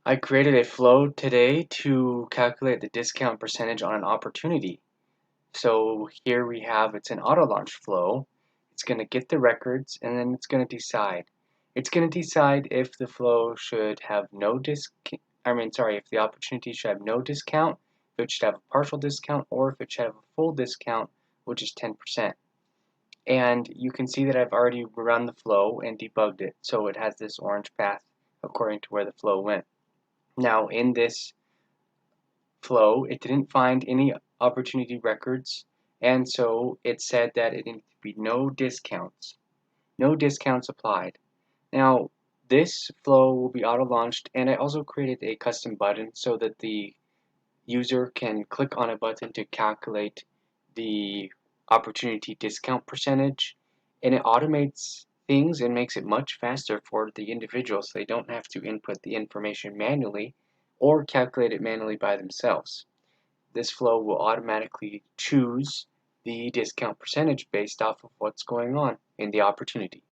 I created a flow today to calculate the discount percentage on an opportunity. So here we have, it's an auto launch flow. It's going to get the records and then it's going to decide. It's going to decide if the flow should have no if the opportunity should have no discount, if it should have a partial discount, or if it should have a full discount, which is 10%. And you can see that I've already run the flow and debugged it. So it has this orange path according to where the flow went. Now in this flow, it didn't find any opportunity records, and so it said that it needed to be no discounts. No discounts applied. Now, this flow will be auto-launched, and I also created a custom button so that the user can click on a button to calculate the opportunity discount percentage, and it automates things and makes it much faster for the individual so they don't have to input the information manually or calculate it manually by themselves. This flow will automatically choose the discount percentage based off of what's going on in the opportunity.